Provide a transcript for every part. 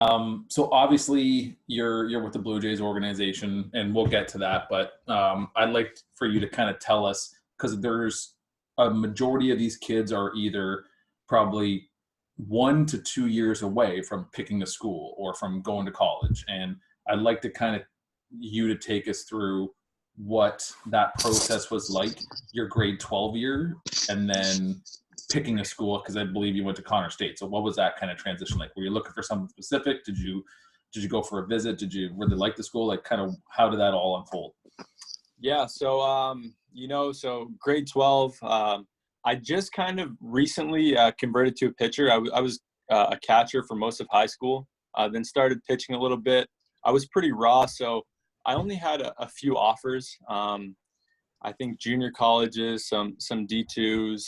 So obviously you're with the Blue Jays organization, and we'll get to that. But I'd like for you to kind of tell us, because there's a majority of these kids are either probably 1 to 2 years away from picking a school or from going to college, and I'd like to kind of you to take us through what that process was like, your grade 12 year, and then picking a school, because I believe you went to Connor State. So what was that kind of transition like? Were you looking for something specific? Did you go for a visit? Did you really like the school? Like, kind of how did that all unfold? Yeah, so so grade 12, I just kind of recently converted to a pitcher. I was a catcher for most of high school, then started pitching a little bit. I was pretty raw, so I only had a few offers. I think junior colleges, some D2s.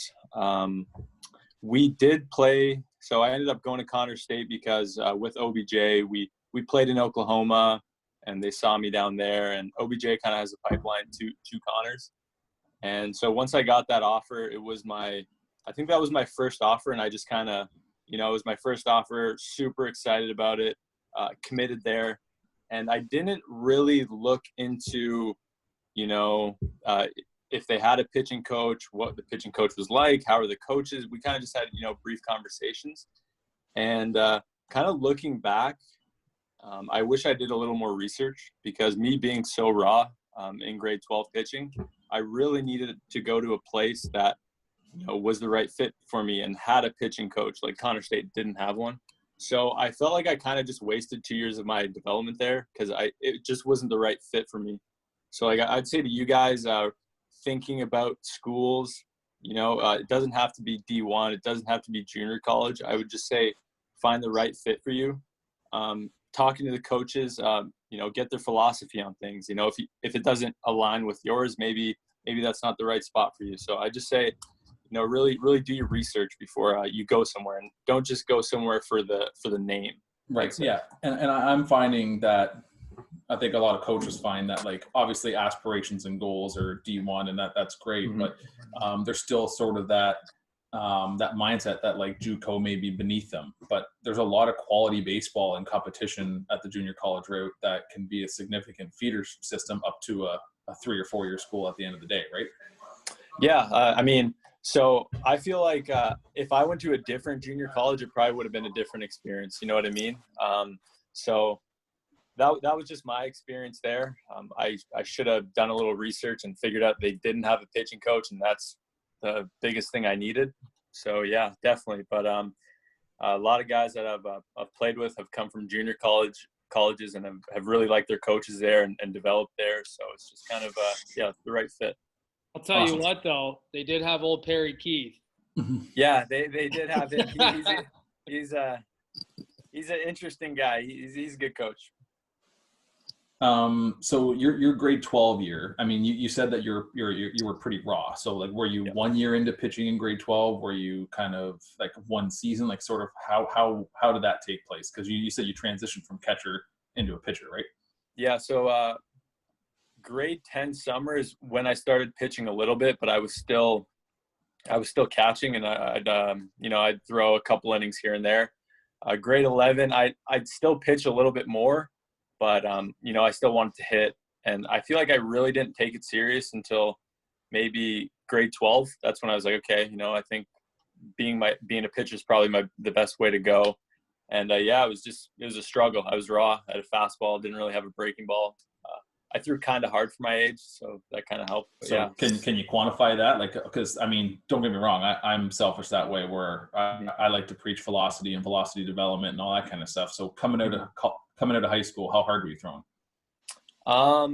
We did play, so I ended up going to Connor State because with OBJ, we played in Oklahoma, and they saw me down there, and OBJ kind of has a pipeline to Connors. And so once I got that offer, I think that was my first offer, and I just kind of, it was my first offer, super excited about it, committed there. And I didn't really look into, if they had a pitching coach, what the pitching coach was like, how are the coaches. We kind of just had, brief conversations. And kind of looking back, I wish I did a little more research, because me being so raw in grade 12 pitching, I really needed to go to a place that was the right fit for me and had a pitching coach. Like Connor State didn't have one. So I felt like I kind of just wasted 2 years of my development there, because it just wasn't the right fit for me. So like I'd say to you guys, thinking about schools, it doesn't have to be D1, it doesn't have to be junior college. I would just say find the right fit for you. Talking to the coaches, get their philosophy on things. If it doesn't align with yours, maybe that's not the right spot for you. So I just say, really do your research before you go somewhere, and don't just go somewhere for the name. Right. Yeah. And I'm finding that, I think a lot of coaches find that, like, obviously aspirations and goals are D1, and that's great. Mm-hmm. But there's still sort of that mindset that, like, JUCO may be beneath them, but there's a lot of quality baseball and competition at the junior college route that can be a significant feeder system up to a 3 or 4 year school at the end of the day. Right. Yeah. So I feel like if I went to a different junior college, it probably would have been a different experience. You know what I mean? So that was just my experience there. I should have done a little research and figured out they didn't have a pitching coach, and that's the biggest thing I needed. So yeah, definitely. But a lot of guys that I've played with have come from junior colleges and have really liked their coaches there and developed there. So it's just kind of the right fit. I'll tell you what, though, they did have old Perry Keith. Yeah, they did have him. He's an interesting guy. He's a good coach. So your grade 12 year, I mean, you said that you were pretty raw. So, like, were you 1 year into pitching in grade 12? Were you kind of like one season? Like, sort of how did that take place? Because you said you transitioned from catcher into a pitcher, right? Yeah. So grade 10 summer is when I started pitching a little bit, but I was still catching, and I'd throw a couple innings here and there. Grade 11, I'd still pitch a little bit more, but I still wanted to hit, and I feel like I really didn't take it serious until maybe grade 12. That's when I was like, okay, I think being a pitcher is probably the best way to go. And it was a struggle. I was raw. I had a fastball, didn't really have a breaking ball. I threw kind of hard for my age, so that kind of helped. But so yeah. Can you quantify that? Like, because I mean, don't get me wrong, I'm selfish that way, where I like to preach velocity and velocity development and all that kind of stuff. So coming out of high school, how hard were you throwing? I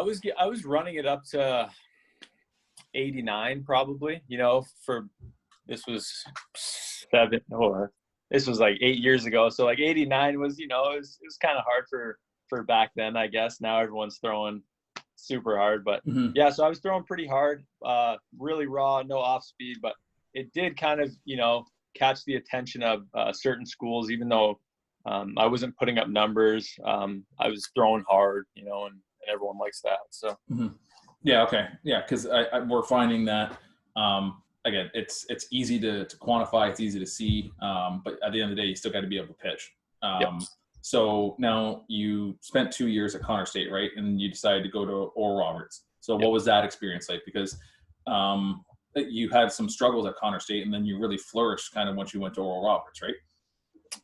was running it up to 89 probably. This was like 8 years ago. So like 89 was, it was kind of hard for back then, I guess. Now everyone's throwing super hard, but yeah, so I was throwing pretty hard, really raw, no off speed, but it did kind of, catch the attention of certain schools, even though I wasn't putting up numbers. I was throwing hard, and everyone likes that. So yeah, okay, yeah, because we're finding that again, it's easy to quantify, it's easy to see, but at the end of the day, you still got to be able to pitch. Yep. So now you spent 2 years at Connor State, right? And you decided to go to Oral Roberts. So what was that experience like? Because you had some struggles at Connor State, and then you really flourished kind of once you went to Oral Roberts, right?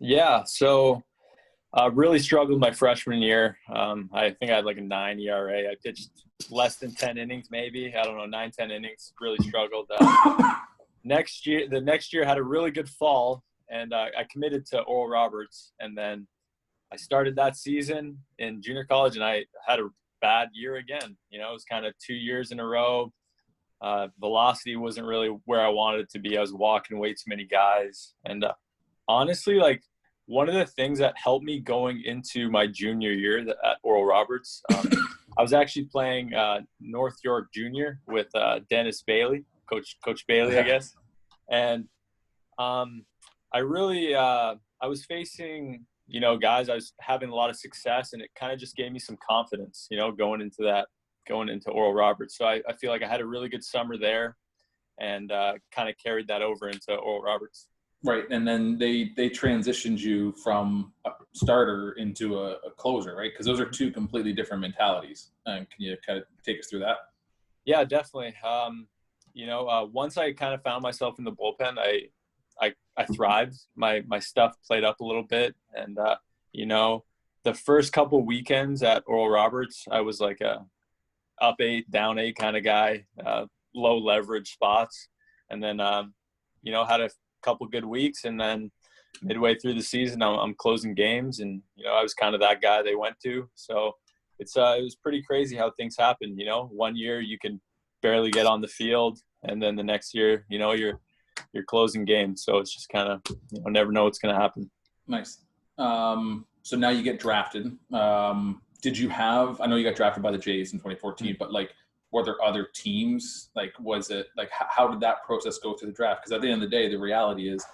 Yeah. So really struggled my freshman year. I think I had like a 9 ERA. I pitched less than 10 innings, maybe. I don't know, 9, 10 innings. Really struggled. The next year had a really good fall, and I committed to Oral Roberts. And then I started that season in junior college, and I had a bad year again. It was kind of 2 years in a row. Velocity wasn't really where I wanted it to be. I was walking way too many guys. And honestly, like, one of the things that helped me going into my junior year at Oral Roberts, I was actually playing North York Junior with Dennis Bailey, Coach Bailey, I guess. And I really I was facing, guys. I was having a lot of success, and it kind of just gave me some confidence, going into Oral Roberts. So I feel like I had a really good summer there, and kind of carried that over into Oral Roberts. Right, and then they transitioned you from a starter into a closer, right? Because those are two completely different mentalities. Can you kind of take us through that? Yeah, definitely. Once I kind of found myself in the bullpen, I thrived. My stuff played up a little bit, and the first couple weekends at Oral Roberts, I was like a up 8, down 8 kind of guy, low leverage spots, and then had a couple good weeks, and then midway through the season I'm closing games, and I was kind of that guy they went to. So it was pretty crazy how things happen. 1 year you can barely get on the field, and then the next year you're closing games. So it's just kind of never know what's going to happen. Nice. So now you get drafted. Did you have, I know you got drafted by the Jays in 2014, but like, were there other teams? Like, was it like, how did that process go through the draft? Because at the end of the day, the reality is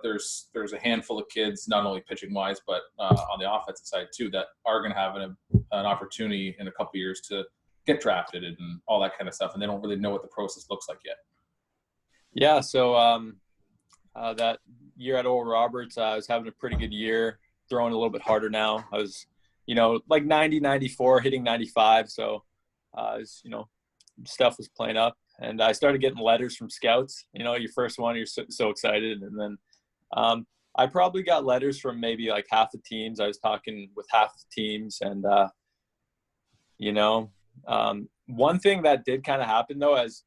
there's a handful of kids, not only pitching wise, but on the offensive side too, that are going to have an opportunity in a couple of years to get drafted and all that kind of stuff. And they don't really know what the process looks like yet. Yeah. So that year at Oral Roberts, I was having a pretty good year, throwing a little bit harder now. I was, like 90, 94, hitting 95. So, stuff was playing up, and I started getting letters from scouts. Your first one, you're so excited. And then I probably got letters from maybe like half the teams. I was talking with half the teams, and, one thing that did kind of happen though, as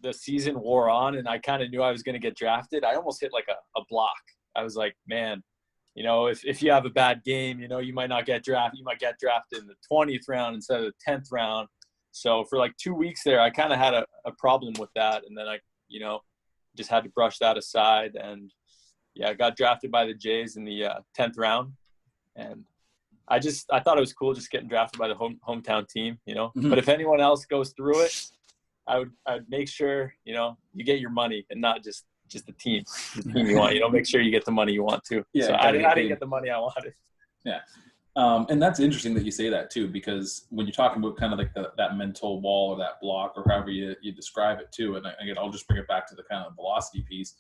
the season wore on and I kind of knew I was going to get drafted, I almost hit like a block. I was like, man, if you have a bad game, you might not get drafted. You might get drafted in the 20th round instead of the 10th round. So for like 2 weeks there, I kind of had a problem with that. And then I, just had to brush that aside. And yeah, I got drafted by the Jays in the 10th round. And I thought it was cool just getting drafted by the hometown team, Mm-hmm. But if anyone else goes through it, I'd make sure, you get your money and not just the team you want. Make sure you get the money you want to. Yeah, so I didn't get the money I wanted. Yeah. And that's interesting that you say that too, because when you're talking about kind of like that mental wall or that block or however you describe it too, and again, I'll just bring it back to the kind of velocity piece.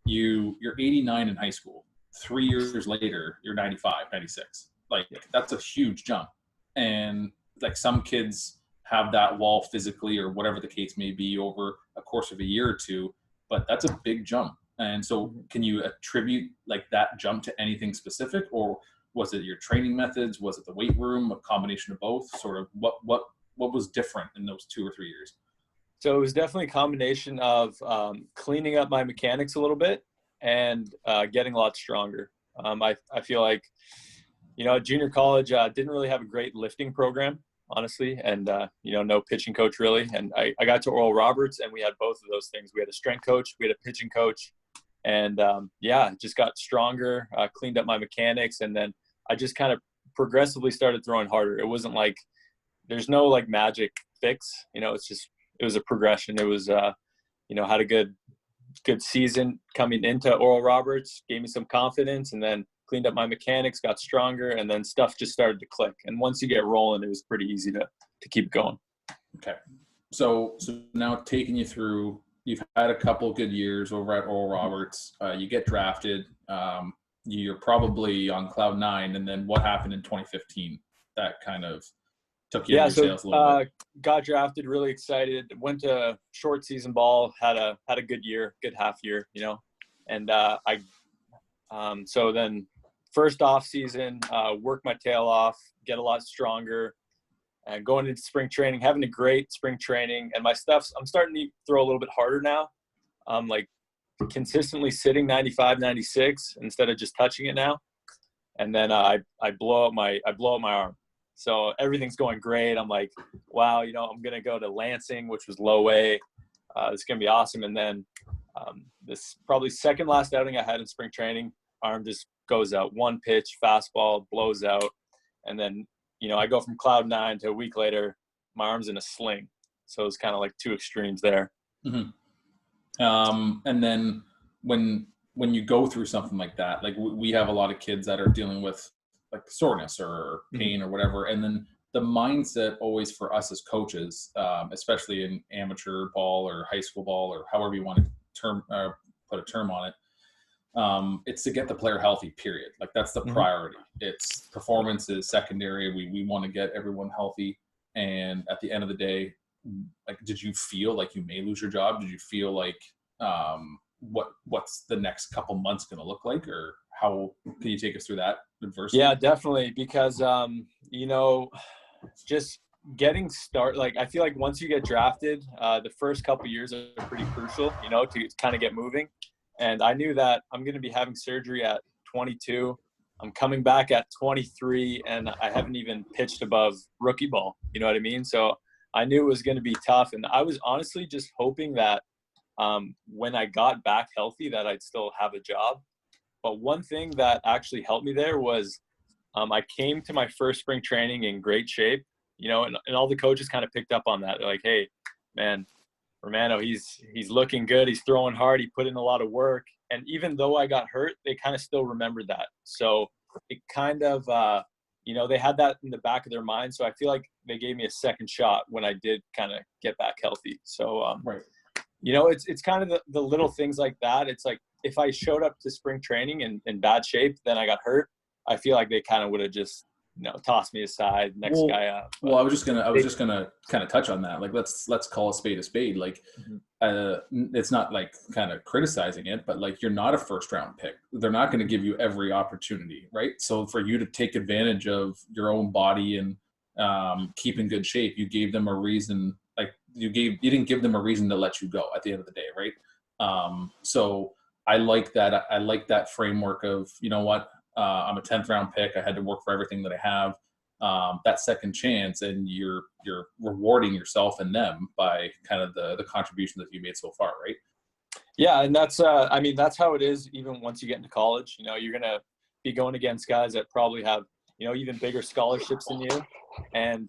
You're 89 in high school. 3 years later, you're 95, 96. Like, that's a huge jump. And like, some kids have that wall physically or whatever the case may be over a course of a year or two, but that's a big jump. And so can you attribute like that jump to anything specific, or was it your training methods? Was it the weight room? A combination of both? Sort of what was different in those 2 or 3 years? So it was definitely a combination of cleaning up my mechanics a little bit and getting a lot stronger. I feel like, at junior college, didn't really have a great lifting program, honestly, and no pitching coach really. And I got to Oral Roberts, and we had both of those things. We had a strength coach, we had a pitching coach, and just got stronger, cleaned up my mechanics, and then I just kind of progressively started throwing harder. It wasn't like there's no like magic fix, it was a progression. It was had a good season coming into Oral Roberts, gave me some confidence, and then cleaned up my mechanics, got stronger, and then stuff just started to click. And once you get rolling, it was pretty easy to keep it going. Okay. So now taking you through, you've had a couple good years over at Oral Roberts. You get drafted. you're probably on cloud nine. And then what happened in 2015 that kind of took you out of your sails a little bit? Got drafted, really excited, went to short season ball, had a good year, good half year, and so then first off season, worked my tail off, get a lot stronger, and going into spring training, having a great spring training, and my stuff's, I'm starting to throw a little bit harder now. I'm like consistently sitting 95, 96 instead of just touching it now. And then I blow up my arm. So everything's going great. I'm like, wow, I'm going to go to Lansing, which was low A. It's going to be awesome. And then this probably second last outing I had in spring training, arm just goes out. One pitch, fastball, blows out. And then, I go from cloud nine to a week later, my arm's in a sling. So it's kind of like two extremes there. Mm-hmm. And then when you go through something like that, like we have a lot of kids that are dealing with like soreness or pain or whatever. And then the mindset always for us as coaches, especially in amateur ball or high school ball or however you want to put a term on it, it's to get the player healthy, period. Like that's the priority. It's performance is secondary. We want to get everyone healthy. And at the end of the day, like, did you feel like you may lose your job? Did you feel like what's the next couple months going to look like, or how can you take us through that adversity? Yeah, definitely. Because, just getting started, like, I feel like once you get drafted, the first couple years are pretty crucial, to kind of get moving. And I knew that I'm going to be having surgery at 22. I'm coming back at 23, and I haven't even pitched above rookie ball. You know what I mean? So I knew it was going to be tough. And I was honestly just hoping that when I got back healthy that I'd still have a job. But one thing that actually helped me there was I came to my first spring training in great shape, and all the coaches kind of picked up on that. They're like, hey, man, Romano, he's looking good. He's throwing hard. He put in a lot of work. And even though I got hurt, they kind of still remembered that. So it kind of, they had that in the back of their mind. So I feel like they gave me a second shot when I did kind of get back healthy. So, right. It's kind of the little things like that. It's like if I showed up to spring training in bad shape, then I got hurt, I feel like they kind of would have just, tossed me aside, next guy up. Well, I was just gonna kind of touch on that. Like, let's call a spade a spade. Like, it's not like kind of criticizing it, but like, you're not a first round pick. They're not going to give you every opportunity, right? So for you to take advantage of your own body and keep in good shape, you gave them a reason. Like, you didn't give them a reason to let you go at the end of the day, right? So I like that. I like that framework of, I'm a 10th round pick. I had to work for everything that I have. That second chance, and you're rewarding yourself and them by kind of the contribution that you made so far, right? Yeah, and that's that's how it is. Even once you get into college, you're gonna be going against guys that probably have even bigger scholarships than you, and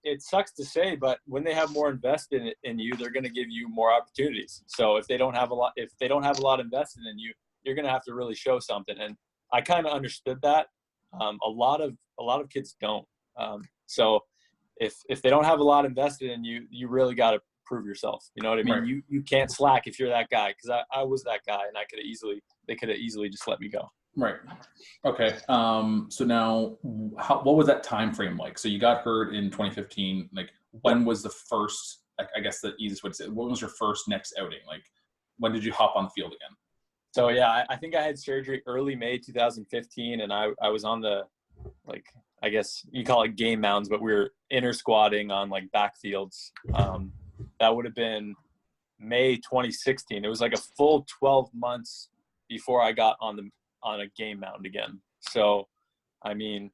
it sucks to say, but when they have more invested in you, they're gonna give you more opportunities. So if they don't have a lot invested in you, you're going to have to really show something. And I kind of understood that. A lot of kids don't. So if they don't have a lot invested in you, you really got to prove yourself. You know what I mean? Right. You can't slack if you're that guy. Cause I was that guy, and they could have easily just let me go. Right. Okay. So now what was that time frame like? So you got hurt in 2015. Like, when was the first, I guess the easiest way to say it, when was your first next outing? Like, when did you hop on the field again? So, yeah, I think I had surgery early May 2015, and I was on the, like, I guess you call it game mounds, but we were inner squatting on, like, backfields. That would have been May 2016. It was like a full 12 months before I got on a game mound again. So, I mean,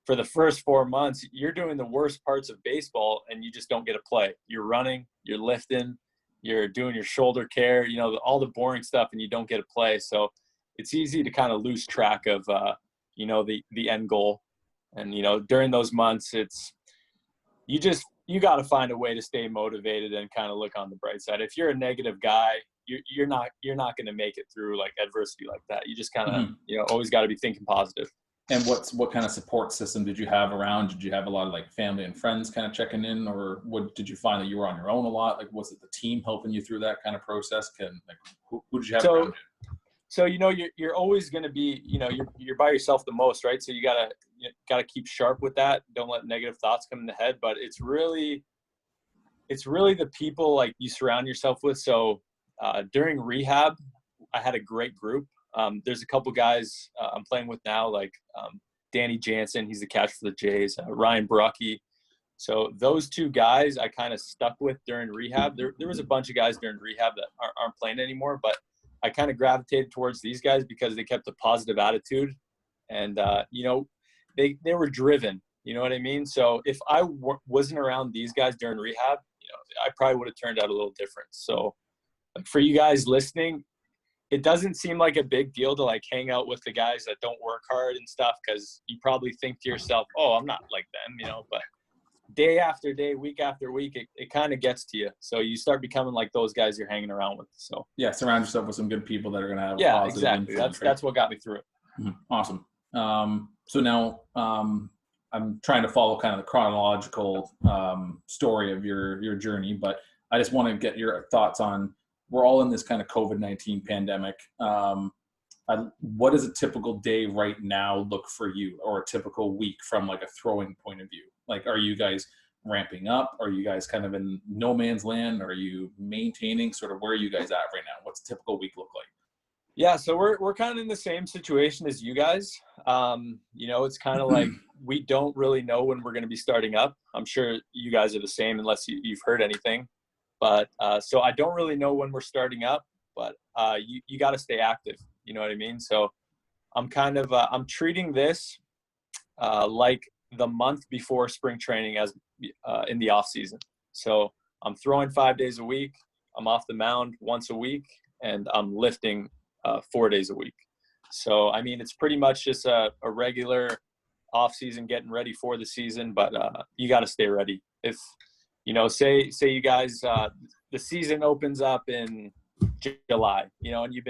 for the first 4 months, you're doing the worst parts of baseball, and you just don't get to play. You're running, you're lifting, you're doing your shoulder care, all the boring stuff, and you don't get to play. So it's easy to kind of lose track of, the end goal. And, during those months, you got to find a way to stay motivated and kind of look on the bright side. If you're a negative guy, you're not going to make it through like adversity like that. You just kind of, always got to be thinking positive. And what kind of support system did you have around? Did you have a lot of like family and friends kind of checking in, or did you find that you were on your own a lot? Like, was it the team helping you through that kind of process? Who did you have around you? So, you're always going to be, you're by yourself the most, right? So you gotta keep sharp with that. Don't let negative thoughts come in the head, but it's really the people like you surround yourself with. So during rehab, I had a great group. There's a couple guys I'm playing with now, like Danny Jansen, he's the catcher for the Jays, Ryan Brucky. So those two guys I kind of stuck with during rehab. There was a bunch of guys during rehab that aren't playing anymore, but I kind of gravitated towards these guys because they kept a positive attitude, and they were driven. You know what I mean? So if I wasn't around these guys during rehab, I probably would have turned out a little different. So, like, for you guys listening, it doesn't seem like a big deal to like hang out with the guys that don't work hard and stuff, because you probably think to yourself, "Oh, I'm not like them," But day after day, week after week, it kind of gets to you. So you start becoming like those guys you're hanging around with. So yeah, surround yourself with some good people that are going to have a yeah, positive exactly. influence. That's what got me through it. Awesome. So now I'm trying to follow kind of the chronological story of your journey, but I just want to get your thoughts on, we're all in this kind of COVID-19 pandemic. What does a typical day right now look for you, or a typical week from like a throwing point of view? Like, are you guys ramping up? Are you guys kind of in no man's land? Are you maintaining? Sort of, where are you guys at right now? What's a typical week look like? Yeah, so we're kind of in the same situation as you guys. It's kind of like we don't really know when we're going to be starting up. I'm sure you guys are the same, unless you've heard anything. But so I don't really know when we're starting up, but you got to stay active. You know what I mean? So I'm kind of I'm treating this like the month before spring training, as in the off season. So I'm throwing 5 days a week. I'm off the mound once a week, and I'm lifting 4 days a week. So, I mean, it's pretty much just a regular off season, getting ready for the season, but you got to stay ready. If, say you guys, the season opens up in July, and you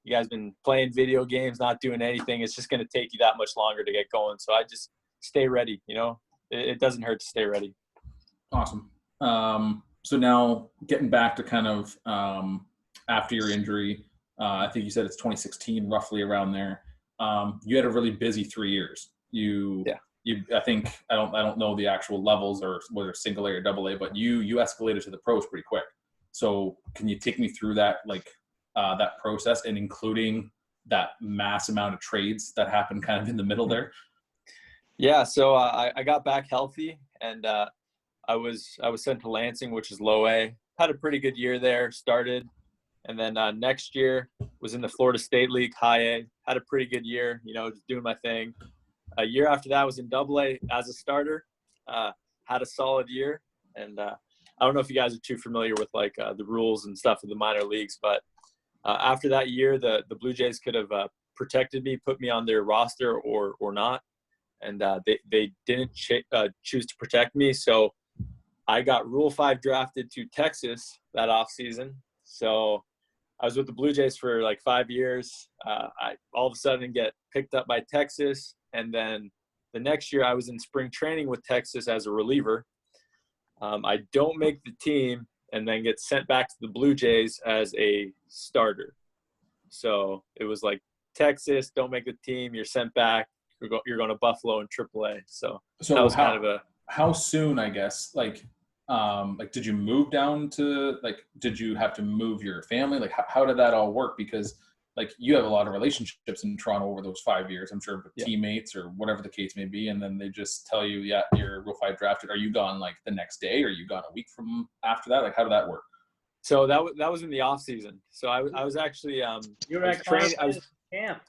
guys been playing video games, not doing anything, it's just going to take you that much longer to get going. So I just stay ready. It doesn't hurt to stay ready. Awesome. So now getting back to kind of after your injury, I think you said it's 2016, roughly around there. You had a really busy 3 years. I think I don't know the actual levels, or whether single A or double A, but you escalated to the pros pretty quick. So can you take me through that, that process, and including that mass amount of trades that happened kind of in the middle there? Yeah. So I got back healthy, and I was sent to Lansing, which is low A. Had a pretty good year there. Started. And then next year was in the Florida State League, high A. Had a pretty good year, just doing my thing. A year after that was in double A as a starter. Had a solid year. And I don't know if you guys are too familiar with the rules and stuff of the minor leagues, but after that year, the Blue Jays could have protected me, put me on their roster or not. And they didn't choose to protect me. So I got Rule 5 drafted to Texas that offseason. So I was with the Blue Jays for 5 years. I all of a sudden get picked up by Texas. And then the next year I was in spring training with Texas as a reliever. I don't make the team, and then get sent back to the Blue Jays as a starter. So it was like, Texas, don't make the team, you're sent back. You're going to Buffalo in AAA. So that was how soon, I guess, did you move down to, did you have to move your family? How did that all work? Because you have a lot of relationships in Toronto over those 5 years, I'm sure, with teammates or whatever the case may be. And then they just tell you, yeah, you're Rule 5 drafted. Are you gone the next day? Or are you gone a week from after that? How did that work? So that was in the off season. So I was actually, you were at camp.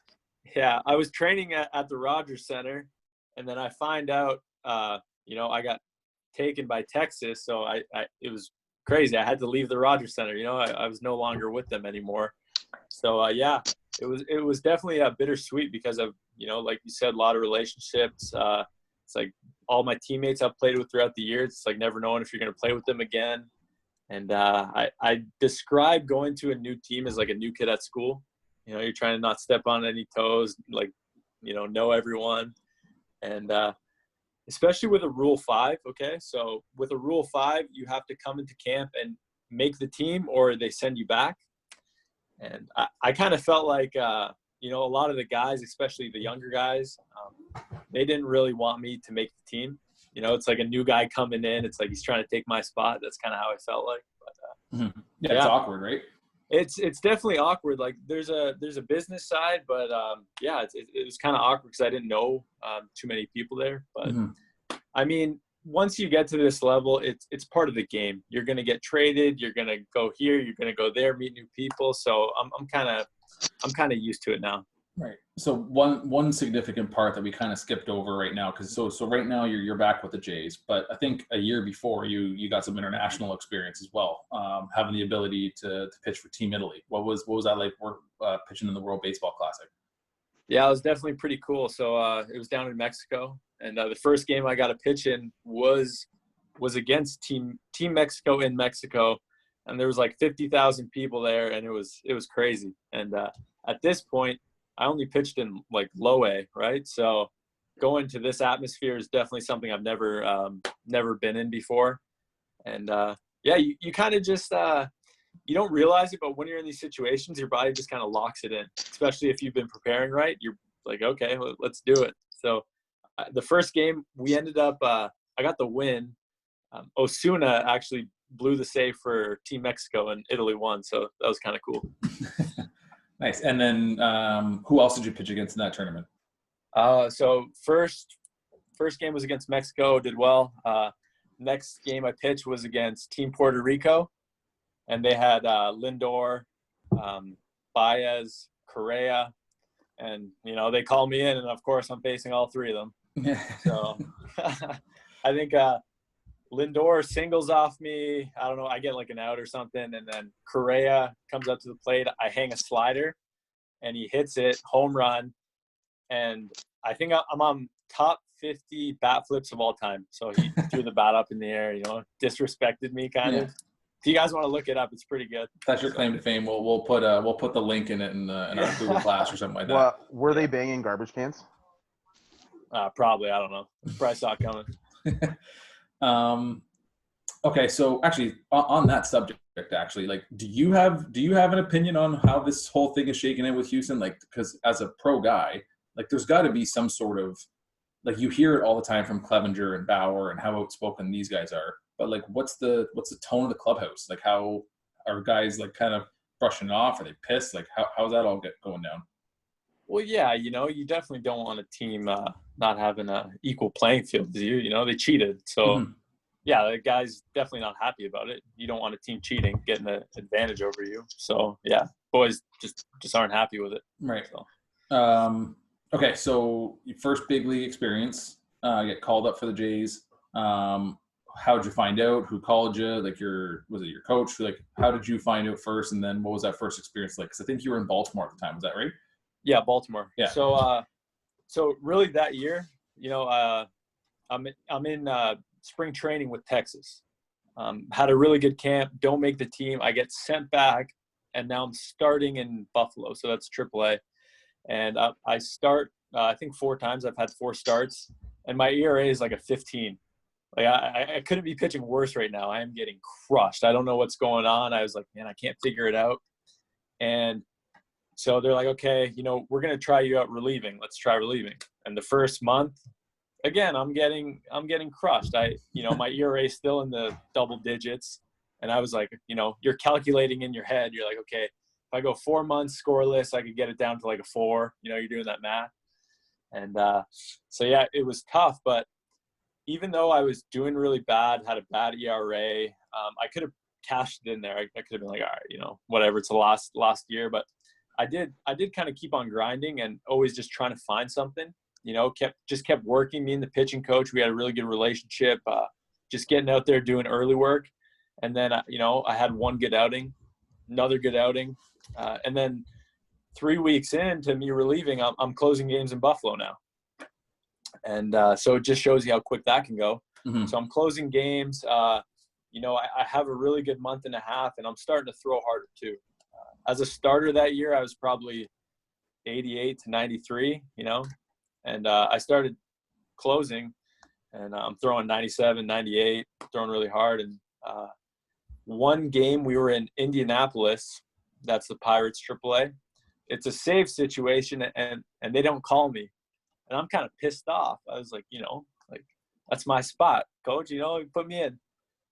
Yeah, I was training at the Rogers Center, and then I find out, I got taken by Texas. So it was crazy. I had to leave the Rogers Center. I was no longer with them anymore. So it was definitely bittersweet because of, like you said, a lot of relationships. It's like all my teammates I've played with throughout the years. It's like never knowing if you're going to play with them again. And I describe going to a new team as like a new kid at school. You're trying to not step on any toes, know everyone. And especially with a Rule 5, okay? So with a Rule 5, you have to come into camp and make the team, or they send you back. And I kind of felt like, you know, a lot of the guys, especially the younger guys, they didn't really want me to make the team. You know, it's like a new guy coming in. It's like he's trying to take my spot. That's kind of how I felt like. But, yeah, it's awkward, right? It's definitely awkward. Like there's a business side, but yeah, it was kind of awkward because I didn't know too many people there. But I mean, once you get to this level, it's part of the game. You're gonna get traded. You're gonna go here. You're gonna go there. Meet new people. So I'm kind of used to it now. Right. So one significant part that we kind of skipped over right now, because so right now you're back with the Jays, but I think a year before you got some international experience as well, having the ability to pitch for Team Italy. What was that like? Pitching in the World Baseball Classic. Yeah, it was definitely pretty cool. So it was down in Mexico, and the first game I got to pitch in was against Team Mexico in Mexico, and there was like 50,000 people there, and it was crazy. And at this point, I only pitched in like low A, right? So going to this atmosphere is definitely something I've never been in before. And yeah, you kind of just you don't realize it, but when you're in these situations, your body just kind of locks it in. Especially if you've been preparing right, you're like, okay, let's do it. So the first game we ended up, I got the win. Osuna actually blew the save for Team Mexico, and Italy won. So that was kind of cool. Nice. And then who else did you pitch against in that tournament? So first game was against Mexico, did well. Next game I pitched was against Team Puerto Rico, and they had Lindor, Baez, Correa, and, you know, they called me in, and of course I'm facing all three of them. So I think Lindor singles off me. I don't know. I get like an out or something. And then Correa comes up to the plate. I hang a slider and he hits it, home run. And I think I'm on top 50 bat flips of all time. So he threw the bat up in the air, you know, disrespected me kind of. If you guys want to look it up, it's pretty good. That's your claim to fame. We'll put the link in it in our Google Class or something like that. Well, were they banging garbage cans? Probably. I don't know. Probably saw it coming. Okay, so actually on that subject, actually, like, do you have an opinion on how this whole thing is shaking in with Houston? Like, because as a pro guy, like, there's got to be some sort of, like, you hear it all the time from Clevenger and Bauer and how outspoken these guys are, but like, what's the tone of the clubhouse? Like, how are guys like kind of brushing it off? Are they pissed? Like, how's that all going down? Well, yeah, you know, you definitely don't want a team not having an equal playing field as you. You know, they cheated. So, yeah, the guy's definitely not happy about it. You don't want a team cheating, getting an advantage over you. So, yeah, boys just aren't happy with it. Right. So. Okay, so your first big league experience, get called up for the Jays. How'd you find out? Who called you? Like, was it your coach? Like, how did you find out first? And then what was that first experience like? Because I think you were in Baltimore at the time. Was that right? Yeah, Baltimore. Yeah. So really that year, you know, I'm in spring training with Texas. Had a really good camp. Don't make the team. I get sent back, and now I'm starting in Buffalo. So that's AAA. And I start, I think 4 times. I've had 4 starts, and my ERA is like a 15. Like I couldn't be pitching worse right now. I am getting crushed. I don't know what's going on. I was like, man, I can't figure it out. And so they're like, okay, you know, we're going to try you out relieving. Let's try relieving. And the first month, again, I'm getting crushed. My ERA is still in the double digits. And I was like, you know, you're calculating in your head. You're like, okay, if I go 4 months scoreless, I could get it down to like a 4. You know, you're doing that math. And so, yeah, it was tough. But even though I was doing really bad, had a bad ERA, I could have cashed it in there. I could have been like, all right, you know, whatever. It's the last year. But I did kind of keep on grinding and always just trying to find something, you know, kept working. Me and the pitching coach, we had a really good relationship, just getting out there, doing early work. And then, you know, I had one good outing, another good outing. And then 3 weeks into me relieving, I'm closing games in Buffalo now. And so it just shows you how quick that can go. Mm-hmm. So I'm closing games. You know, I have a really good month and a half, and I'm starting to throw harder too. As a starter that year, I was probably 88 to 93, you know, and I started closing, and I'm throwing 97, 98, throwing really hard. And one game we were in Indianapolis, That's the Pirates AAA. It's a safe situation, and they don't call me. And I'm kind of pissed off. I was like, like, that's my spot, coach, put me in.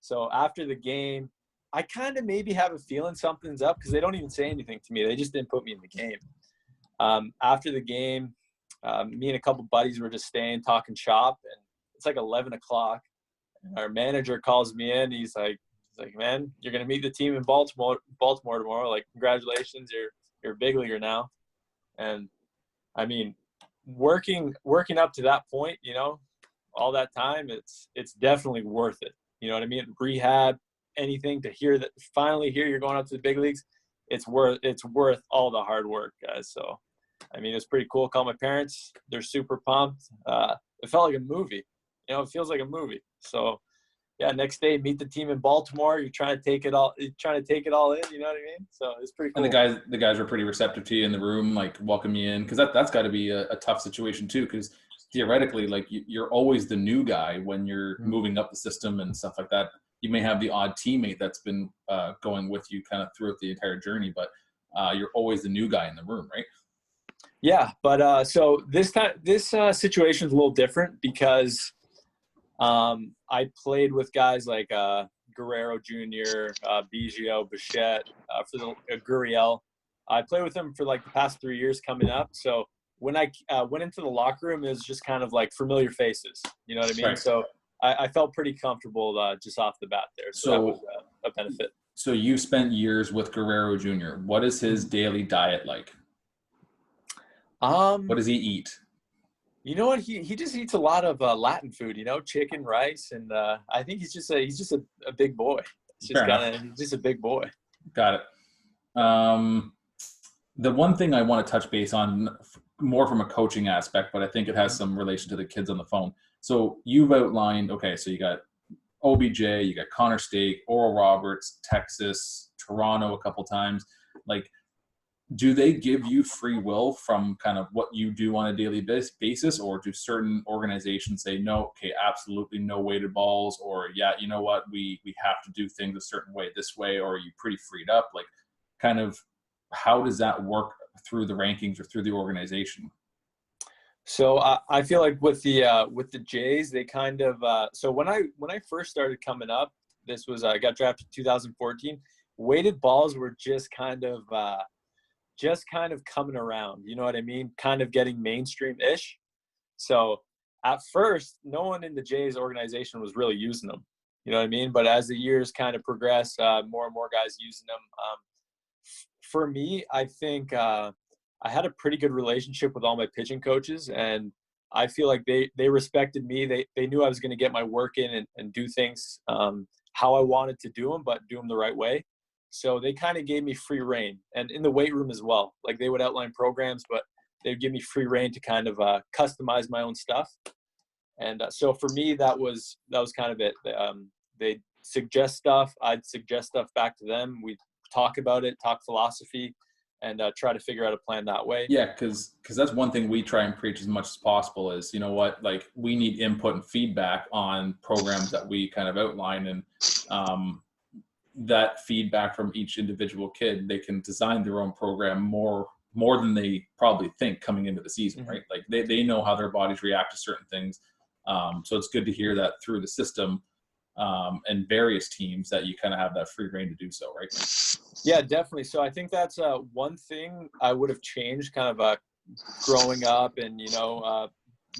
So after the game, I kind of maybe have a feeling something's up because they don't even say anything to me. They just didn't put me in the game. After the game, me and a couple buddies were just staying, talking shop, and it's like 11 o'clock. And our manager calls me in. He's like, man, you're going to meet the team in Baltimore tomorrow. Like, congratulations, you're a big leaguer now. And I mean, working up to that point, all that time, it's definitely worth it. You know what I mean? Rehab, anything to hear that finally here you're going up to the big leagues. It's worth all the hard work, guys. So, I mean, it's pretty cool. Call my parents. They're super pumped. It felt like a movie. It feels like a movie. So, yeah, next day, meet the team in Baltimore. You're trying to take it all in. You know what I mean? So it's pretty cool. And the guys were pretty receptive to you in the room, like welcome you in, because that's got to be a tough situation too. Because theoretically, like you're always the new guy when you're moving up the system and stuff like that. You may have the odd teammate that's been going with you kind of throughout the entire journey, but you're always the new guy in the room, right? Yeah, but so this situation is a little different because I played with guys like Guerrero Jr., Biggio, Bichette, for the Gurriel. I played with them for like the past 3 years coming up. So when I went into the locker room, it was just kind of like familiar faces. You know what I mean? Right. So I felt pretty comfortable just off the bat there. So that was a benefit. So you spent years with Guerrero Jr. What is his daily diet like? What does he eat? You know what? He just eats a lot of Latin food. Chicken, rice, and I think he's just a big boy. He's just a big boy. Got it. The one thing I want to touch base on more from a coaching aspect, but I think it has some relation to the kids on the phone. So you've outlined, okay, so you got OBJ, you got Connor Stake, Oral Roberts, Texas, Toronto a couple times. Like, do they give you free will from kind of what you do on a daily basis, or do certain organizations say, no, okay, absolutely no weighted balls, or yeah, you know what, we have to do things a certain way, this way, or are you pretty freed up? Like, kind of how does that work through the rankings or through the organization? So I feel like with the Jays, they kind of so when I first started coming up, this was I got drafted in 2014. Weighted balls were just kind of coming around. You know what I mean? Kind of getting mainstream-ish. So at first, no one in the Jays organization was really using them. You know what I mean? But as the years kind of progressed, more and more guys using them. For me, I think I had a pretty good relationship with all my pitching coaches, and I feel like they respected me. They knew I was going to get my work in and do things how I wanted to do them, but do them the right way. So they kind of gave me free reign, and in the weight room as well. Like, they would outline programs, but they'd give me free reign to kind of customize my own stuff. And so for me, that was kind of it. They'd suggest stuff. I'd suggest stuff back to them. We'd talk about it, talk philosophy, and try to figure out a plan that way. Yeah, because that's one thing we try and preach as much as possible is, you know what, like, we need input and feedback on programs that we kind of outline, and that feedback from each individual kid, they can design their own program more than they probably think coming into the season, right? Like, they know how their bodies react to certain things. So it's good to hear that through the system and various teams that you kind of have that free reign to do so, right? Yeah, definitely. So I think that's one thing I would have changed kind of growing up and,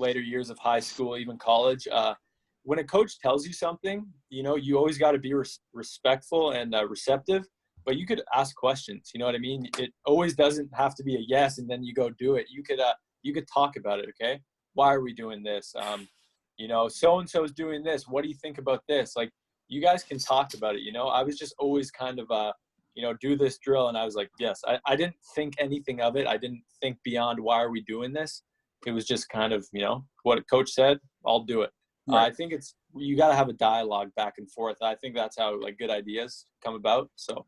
later years of high school, even college. When a coach tells you something, you always got to be respectful and receptive, but you could ask questions. You know what I mean? It always doesn't have to be a yes and then you go do it. You could talk about it. Okay, why are we doing this? So-and-so is doing this. What do you think about this? Like, you guys can talk about it. I was just always kind of do this drill, and I was like, yes. I didn't think anything of it. I didn't think beyond why are we doing this. It was just kind of what a coach said, I'll do it. Right. I think you got to have a dialogue back and forth. I think that's how like good ideas come about. So,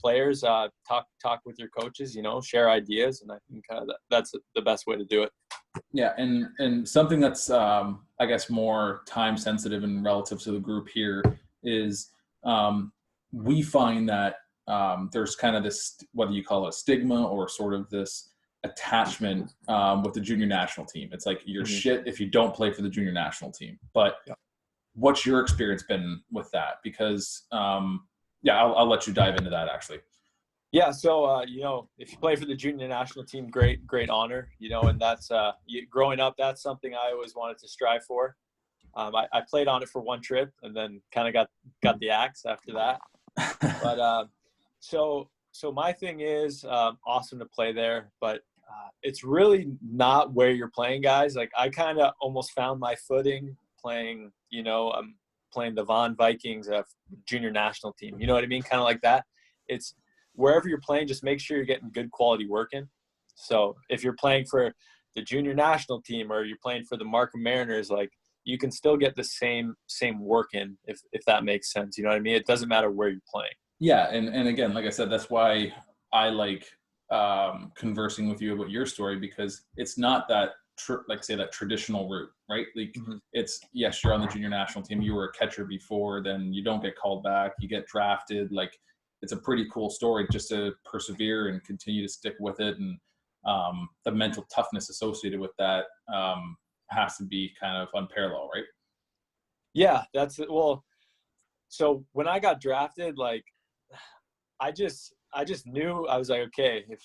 players talk with your coaches, share ideas, and I think that's the best way to do it. Yeah, and something that's I guess more time sensitive and relative to the group here is we find that there's kind of this, whether you call it a stigma or sort of this attachment with the junior national team. It's like you're shit if you don't play for the junior national team. But what's your experience been with that? Because I'll let you dive into that actually. Yeah, so if you play for the junior national team, great honor, and that's growing up, that's something I always wanted to strive for. I played on it for one trip and then kind of got the axe after that. But so my thing is awesome to play there, but it's really not where you're playing, guys. Like I kind of almost found my footing playing, I'm playing the Vaughan Vikings junior national team. You know what I mean? Kind of like that. It's wherever you're playing, just make sure you're getting good quality work in. So if you're playing for the junior national team or you're playing for the Markham Mariners, like you can still get the same work in if that makes sense. You know what I mean? It doesn't matter where you're playing. Yeah. And again, like I said, that's why I like conversing with you about your story, because it's not that that traditional route, right? Like it's, yes, you're on the junior national team. You were a catcher before, then you don't get called back. You get drafted. Like it's a pretty cool story just to persevere and continue to stick with it. And the mental toughness associated with that has to be kind of unparalleled, right? Yeah, that's it. Well, so when I got drafted, like I just knew, I was like, okay, if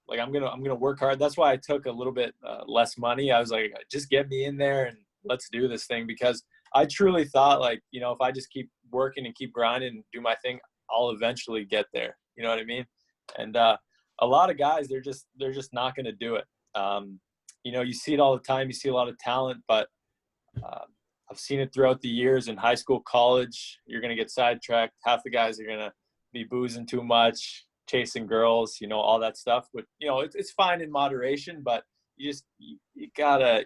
like I'm gonna work hard. That's why I took a little bit less money. I was like, just get me in there and let's do this thing, because I truly thought like, if I just keep working and keep grinding and do my thing, I'll eventually get there. You know what I mean? And a lot of guys, they're just not going to do it. You see it all the time. You see a lot of talent, but I've seen it throughout the years in high school, college. You're going to get sidetracked. Half the guys are going to be boozing too much, chasing girls, all that stuff. But, it's fine in moderation, but you gotta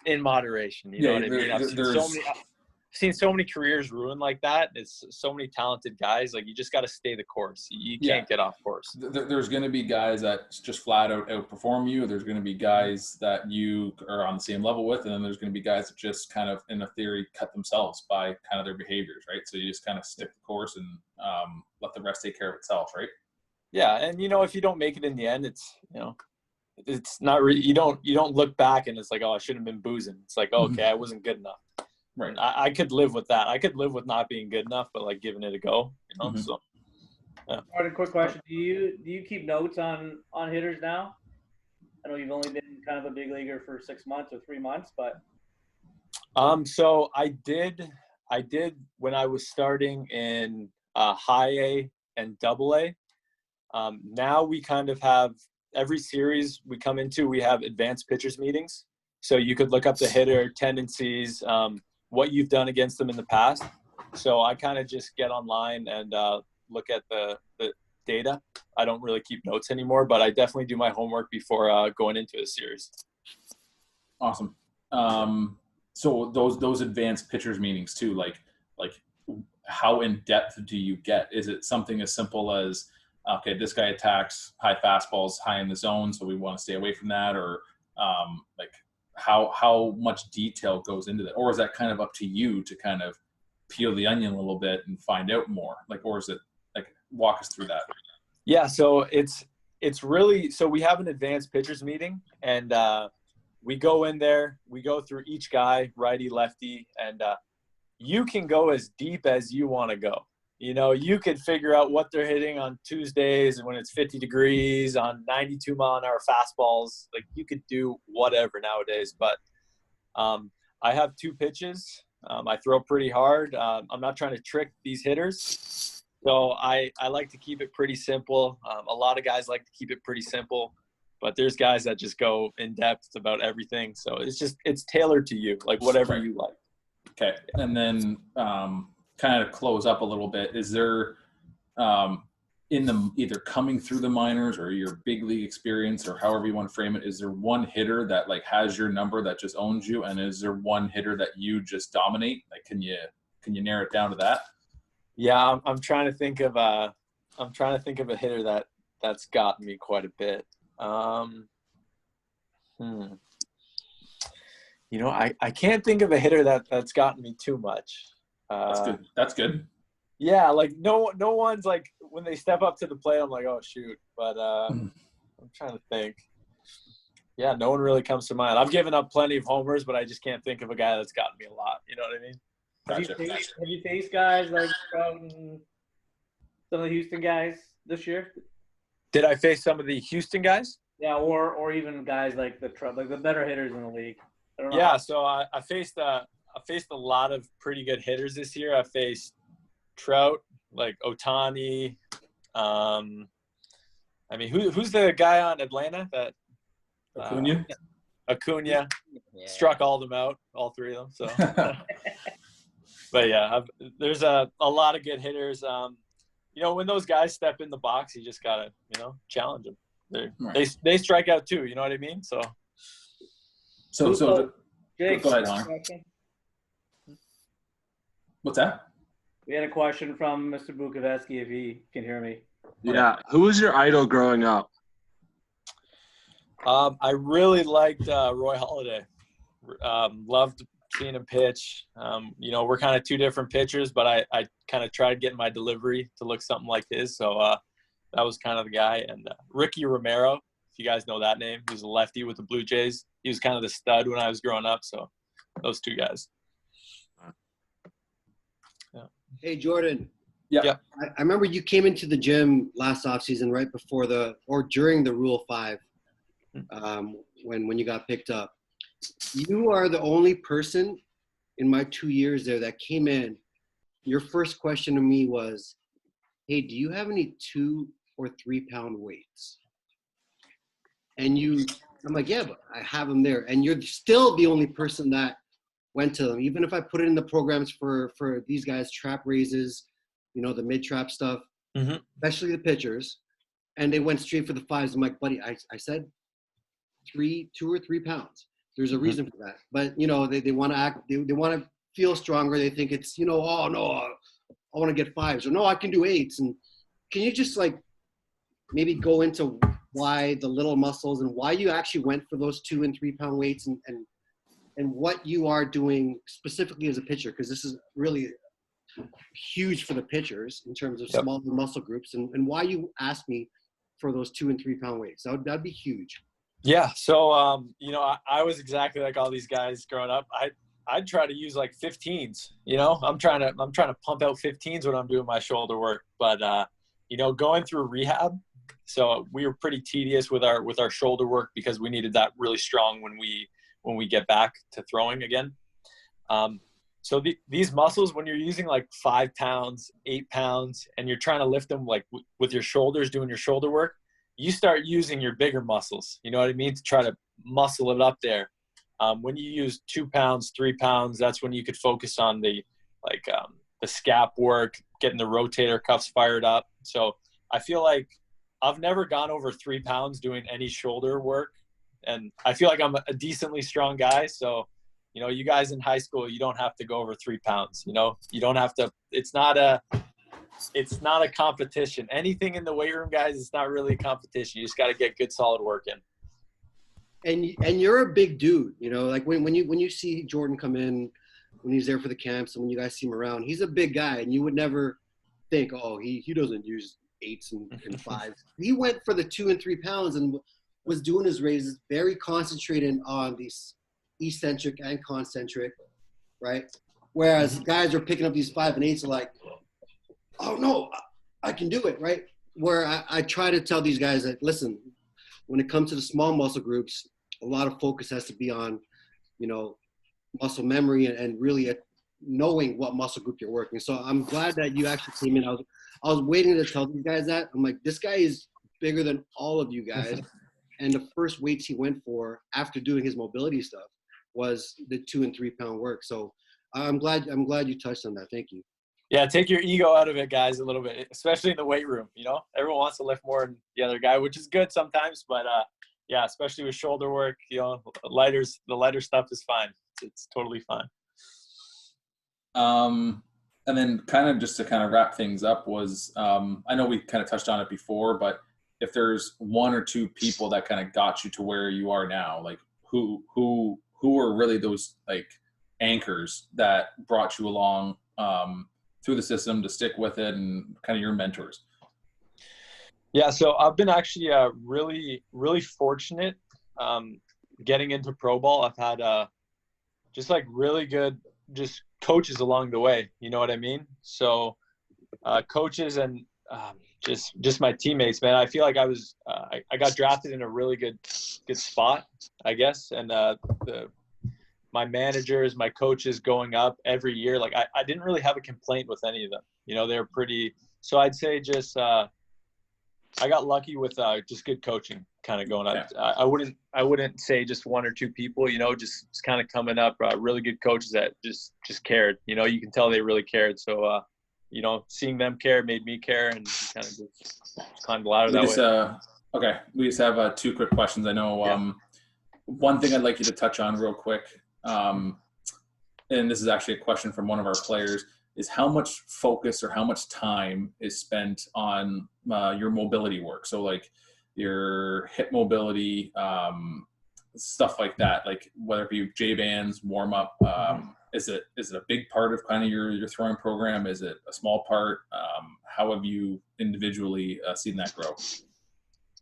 in moderation. You know what I mean? I've seen so many careers ruined like that. It's so many talented guys. Like you just got to stay the course. You can't get off course. There's going to be guys that just flat out outperform you. There's going to be guys that you are on the same level with, and then there's going to be guys that just kind of, in a theory, cut themselves by kind of their behaviors, right? So you just kind of stick the course and let the rest take care of itself, right? Yeah, and if you don't make it in the end, it's it's not really. You don't look back and it's like, oh, I shouldn't have been boozing. It's like, oh, okay, I wasn't good enough. Right. I could live with that. I could live with not being good enough, but like giving it a go, So, yeah. All right, a quick question: Do you keep notes on hitters now? I know you've only been kind of a big leaguer for 6 months or 3 months, but so I did when I was starting in high A and double A. Now we kind of have every series we come into, we have advanced pitchers meetings. So you could look up the hitter tendencies, what you've done against them in the past. So I kind of just get online and look at the data. I don't really keep notes anymore, but I definitely do my homework before going into a series. Awesome. So those advanced pitchers meetings too, like how in depth do you get? Is it something as simple as, okay, this guy attacks high fastballs high in the zone, so we want to stay away from that, or how much detail goes into that, or is that kind of up to you to kind of peel the onion a little bit and find out more? Or is it walk us through that? Yeah, so it's really, so we have an advanced pitchers meeting, and we go in there, we go through each guy, righty, lefty, and you can go as deep as you want to go. You could figure out what they're hitting on Tuesdays when it's 50 degrees on 92 mile an hour fastballs. Like you could do whatever nowadays, but I have 2 pitches. I throw pretty hard. I'm not trying to trick these hitters. So I like to keep it pretty simple. A lot of guys like to keep it pretty simple, but there's guys that just go in depth about everything. So it's tailored to you, like whatever you like. Okay. And then kind of close up a little bit. Is there in the either coming through the minors or your big league experience or however you want to frame it, is there one hitter that has your number that just owns you? And is there one hitter that you just dominate? Can you narrow it down to that? Yeah, I'm trying to think of a hitter that's gotten me quite a bit. I can't think of a hitter that's gotten me too much. That's good. Yeah, like no one's like when they step up to the plate, I'm like, oh shoot. But I'm trying to think. Yeah, no one really comes to mind. I've given up plenty of homers, but I just can't think of a guy that's gotten me a lot. You know what I mean? Have you faced guys like some of the Houston guys this year? Did I face some of the Houston guys? Yeah, or even guys like the better hitters in the league. I don't know Yeah, so I faced a lot of pretty good hitters this year. I faced Trout, like Otani. I mean, who's the guy on Atlanta that Acuna Yeah. struck all them out, all three of them. So, but yeah, there's a lot of good hitters. You know, when those guys step in the box, you just gotta challenge them. They strike out too. You know what I mean? So Jake, go ahead, Hunter. What's that? We had a question from Mr. Bukoveski, if he can hear me. Yeah. Who was your idol growing up? I really liked Roy Halladay. Loved seeing him pitch. You know, we're kind of two different pitchers, but I kind of tried getting my delivery to look something like his. So that was kind of the guy. And Ricky Romero, if you guys know that name, he was a lefty with the Blue Jays. He was kind of the stud when I was growing up. So those two guys. Hey, Jordan. Yeah. I remember you came into the gym last offseason right before during the Rule 5 when you got picked up. You are the only person in my 2 years there that came in. Your first question to me was, hey, do you have any 2 or 3 pound weights? And I'm like, yeah, but I have them there. And you're still the only person that went to them. Even if I put it in the programs for these guys, trap raises, the mid-trap stuff, especially the pitchers, and they went straight for the 5s. I'm like, buddy, I said 2 or 3 pounds. There's a reason for that. But, they want to act, they want to feel stronger. They think it's, oh, no, I want to get 5s. Or, no, I can do 8s. And can you just, maybe go into why the little muscles and why you actually went for those 2 and 3 pound weights and what you are doing specifically as a pitcher? Because this is really huge for the pitchers in terms of smaller muscle groups, and why you asked me for those 2 and 3 pound weights. That'd be huge. Yeah. So, I was exactly like all these guys growing up. I'd try to use 15s, I'm trying to pump out 15s when I'm doing my shoulder work, but, going through rehab. So we were pretty tedious with our shoulder work because we needed that really strong when we get back to throwing again. So these muscles, when you're using 5 pounds, 8 pounds, and you're trying to lift them with your shoulders, doing your shoulder work, you start using your bigger muscles, you know what I mean, to try to muscle it up there. When you use 2 pounds, 3 pounds, that's when you could focus on the scap work, getting the rotator cuffs fired up. So I feel like I've never gone over 3 pounds doing any shoulder work. And I feel like I'm a decently strong guy. So, you guys in high school, you don't have to go over 3 pounds, you don't have to, it's not a competition. Anything in the weight room, guys, it's not really a competition. You just got to get good, solid work in. And you're a big dude, when you see Jordan come in, when he's there for the camps and when you guys see him around, he's a big guy, and you would never think, oh, he doesn't use 8s and 5s. He went for the 2 and 3 pounds and was doing his raises, very concentrated on these eccentric and concentric, right? Whereas guys are picking up these 5 and 8s are like, oh no, I can do it, right? Where I try to tell these guys that, listen, when it comes to the small muscle groups, a lot of focus has to be on, muscle memory and really knowing what muscle group you're working. So I'm glad that you actually came in. I was waiting to tell these guys that. I'm like, this guy is bigger than all of you guys. And the first weights he went for after doing his mobility stuff was the 2 and 3 pound work. So I'm glad you touched on that. Thank you. Yeah, take your ego out of it, guys, a little bit, especially in the weight room. Everyone wants to lift more than the other guy, which is good sometimes. But yeah, especially with shoulder work, the lighter stuff is fine. It's totally fine. And then kind of just to kind of wrap things up was, I know we kind of touched on it before, but if there's 1 or 2 people that kind of got you to where you are now, who are really those anchors that brought you along through the system to stick with it, and kind of your mentors? Yeah, so I've been actually really, really fortunate getting into pro ball. I've had just like really good just coaches along the way. You know what I mean? So coaches and just my teammates, man. I feel like I got drafted in a really good spot, I guess. And my managers, my coaches going up every year, like I didn't really have a complaint with any of them. You know, they're pretty. So I'd say just I got lucky with just good coaching kind of going up. Yeah. I wouldn't say just one or two people, you know, just kind of coming up, really good coaches that just cared. You know, you can tell they really cared. So, you know, seeing them care made me care, and kind of just climbed the ladder that way. Okay, we just have two quick questions. I know one thing I'd like you to touch on real quick, and this is actually a question from one of our players, is how much focus or how much time is spent on your mobility work. So like your hip mobility, stuff like that, like whether it be J-bands, warm up, is it a big part of kind of your throwing program? Is it a small part? How have you individually seen that grow?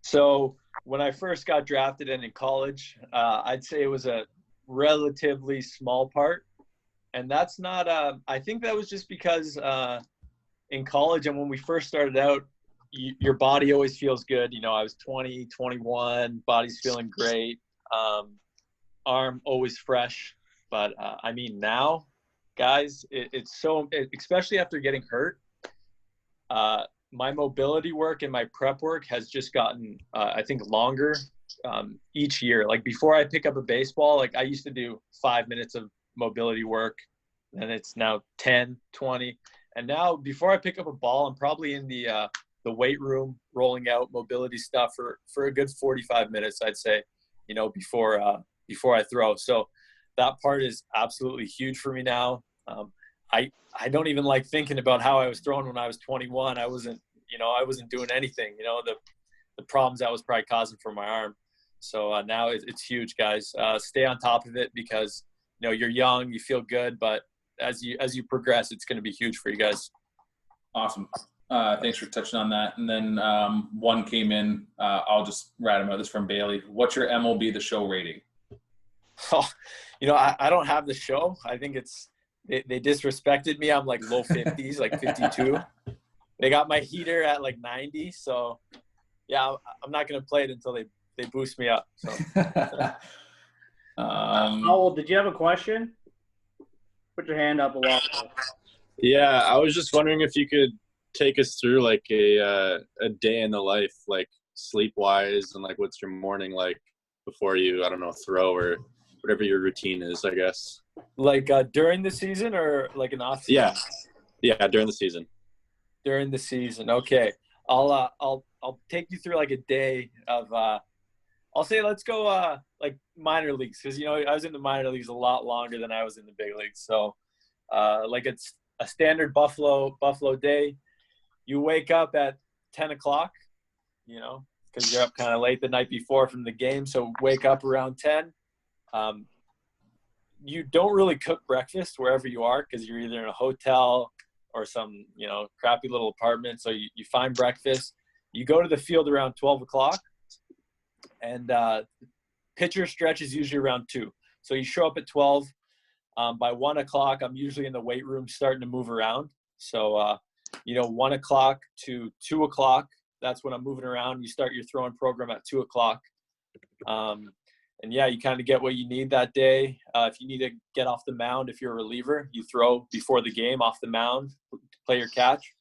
So when I first got drafted and in college, I'd say it was a relatively small part. And that's not I think that was just because in college and when we first started out, your body always feels good. You know, I was 20, 21, body's feeling great, arm always fresh. But I mean, now, guys, it's so, especially after getting hurt, my mobility work and my prep work has just gotten, I think, longer each year. Like before I pick up a baseball, like I used to do 5 minutes of mobility work, and it's now 10, 20. And now before I pick up a ball, I'm probably in the weight room rolling out mobility stuff for a good 45 minutes, I'd say, you know, before I throw. So that part is absolutely huge for me now. I don't even like thinking about how I was throwing when I was 21. I wasn't doing anything, you know, the problems that was probably causing for my arm. So now it's huge, guys. Stay on top of it because, you know, you're young, you feel good, but as you progress, it's going to be huge for you guys. Awesome. Thanks for touching on that. And then one came in. I'll just rat him out. This from Bailey. What's your MLB The Show rating? Oh, you know, I don't have the show. I think they disrespected me. I'm like low 50s, like 52. They got my heater at like 90. So, yeah, I'm not going to play it until they boost me up. So. Howell, did you have a question? Put your hand up a while ago. Yeah, I was just wondering if you could take us through like a day in the life, like sleep-wise, and like what's your morning like before you, I don't know, throw or whatever your routine is, I guess. Like during the season or like an off season? Yeah, during the season. During the season, okay. I'll take you through like a day of I'll say let's go like minor leagues, because you know I was in the minor leagues a lot longer than I was in the big leagues. So like it's a standard Buffalo day. You wake up at 10 o'clock, you know, because you're up kind of late the night before from the game. So wake up around 10. You don't really cook breakfast wherever you are because you're either in a hotel or some, you know, crappy little apartment. So you find breakfast. You go to the field around 12 o'clock, and pitcher stretch is usually around 2. So you show up at 12. By 1 o'clock, I'm usually in the weight room starting to move around. So, you know, 1 o'clock to 2 o'clock, that's when I'm moving around. You start your throwing program at 2 o'clock. And, yeah, you kind of get what you need that day. If you need to get off the mound, if you're a reliever, you throw before the game off the mound, play your catch.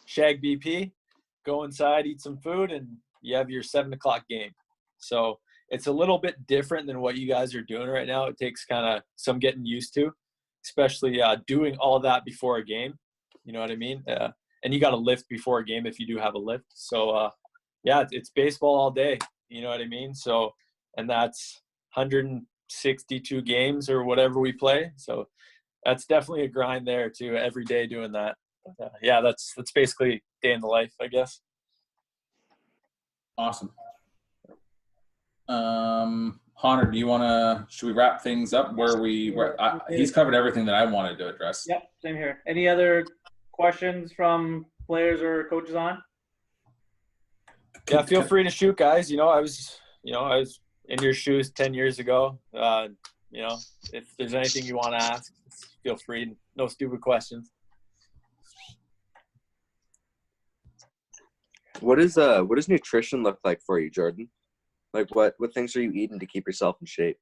Shag BP, go inside, eat some food, and you have your 7 o'clock game. So it's a little bit different than what you guys are doing right now. It takes kind of some getting used to, especially doing all that before a game. You know what I mean? And you got to lift before a game if you do have a lift. So, yeah, it's baseball all day. You know what I mean? So, and that's 162 games or whatever we play. So that's definitely a grind there too, every day doing that. But, yeah, that's basically day in the life, I guess. Awesome. Hunter, should we wrap things up he's covered everything that I wanted to address. Yep, same here. Any other questions from players or coaches on? Yeah, feel free to shoot, guys. I was in your shoes 10 years ago. If there's anything you want to ask, feel free. No stupid questions. What does nutrition look like for you, Jordan? Like what things are you eating to keep yourself in shape?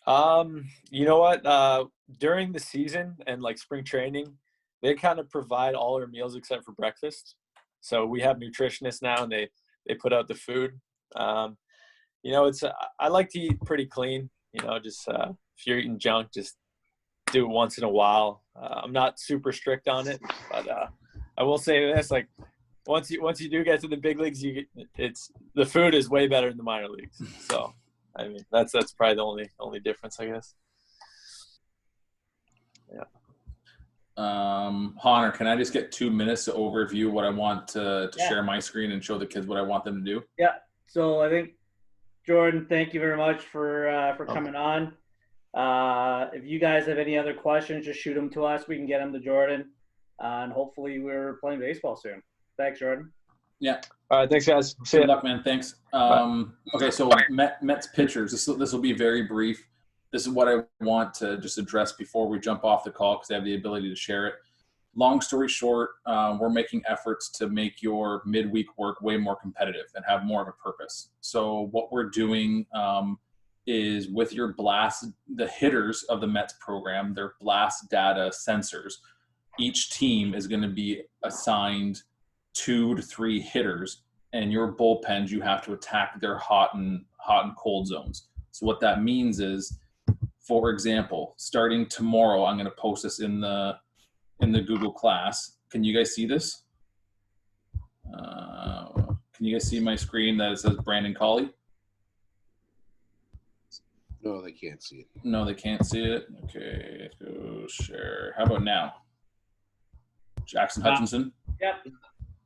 You know what? During the season and like spring training, they kind of provide all our meals except for breakfast. So we have nutritionists now, and they put out the food. I like to eat pretty clean. Just if you're eating junk, just do it once in a while. I'm not super strict on it, but I will say this: like once you do get to the big leagues, the food is way better in the minor leagues. So I mean that's probably the only difference, I guess. Yeah. Hunter, can I just get 2 minutes to overview what I want to share my screen and show the kids what I want them to do? Yeah. So I think, Jordan, thank you very much for coming on. If you guys have any other questions, just shoot them to us. We can get them to Jordan, and hopefully we're playing baseball soon. Thanks, Jordan. Yeah. All right. Thanks, guys. See Good ya. luck, man. Thanks. Okay, so Mets pitchers. This will be very brief. This is what I want to just address before we jump off the call because I have the ability to share it. Long story short, we're making efforts to make your midweek work way more competitive and have more of a purpose. So what we're doing is with your blast, the hitters of the Mets program, their blast data sensors, each team is going to be assigned 2 to 3 hitters, and your bullpens, you have to attack their hot and cold zones. So what that means is, for example, starting tomorrow, I'm going to post this in the Google class. Can you guys see this? Can you guys see my screen that it says Brandon Colley? No, they can't see it. No, they can't see it. Okay, let's go share. How about now? Jackson Hutchinson? Yep.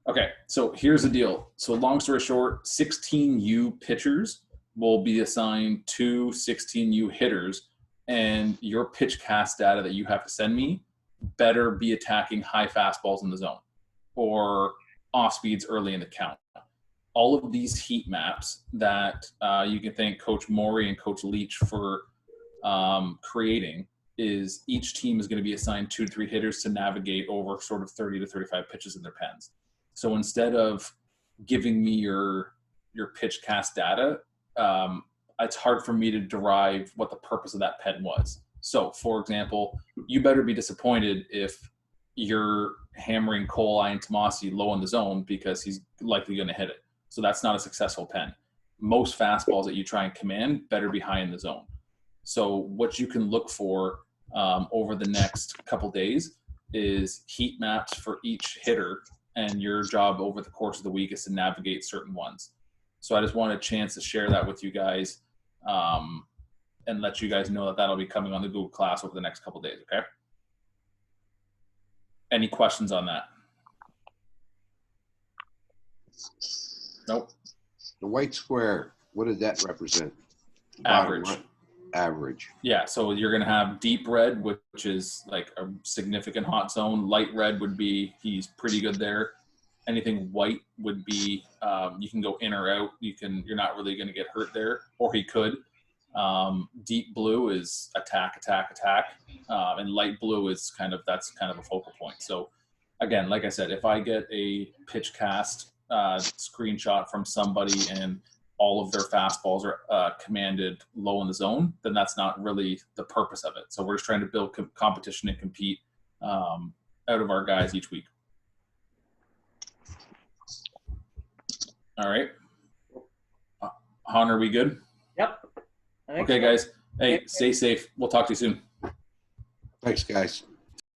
Okay, so here's the deal. So long story short, 16U pitchers will be assigned 2 16U hitters, and your pitch cast data that you have to send me better be attacking high fastballs in the zone or off speeds early in the count. All of these heat maps that you can thank Coach Morey and Coach Leach for creating is each team is going to be assigned 2 to 3 hitters to navigate over sort of 30 to 35 pitches in their pens. So instead of giving me your pitch cast data, it's hard for me to derive what the purpose of that pen was. So, for example, you better be disappointed if you're hammering Cole Tomasi low in the zone because he's likely going to hit it. So that's not a successful pen. Most fastballs that you try and command better be high in the zone. So what you can look for over the next couple days is heat maps for each hitter, and your job over the course of the week is to navigate certain ones. So I just wanted a chance to share that with you guys and let you guys know that that'll be coming on the Google class over the next couple days, okay? Any questions on that? Nope. The white square, what does that represent? Average. Average. Yeah, so you're going to have deep red, which is like a significant hot zone. Light red would be he's pretty good there. Anything white would be you can go in or out. You're not really going to get hurt there, or he could. Deep blue is attack, and light blue is that's kind of a focal point. So again, like I said, if I get a pitch cast screenshot from somebody and all of their fastballs are commanded low in the zone, then that's not really the purpose of it. So we're just trying to build competition and compete out of our guys each week. All right. Hunter, are we good? Yep. Okay, guys. Hey, stay safe. We'll talk to you soon. Thanks, guys.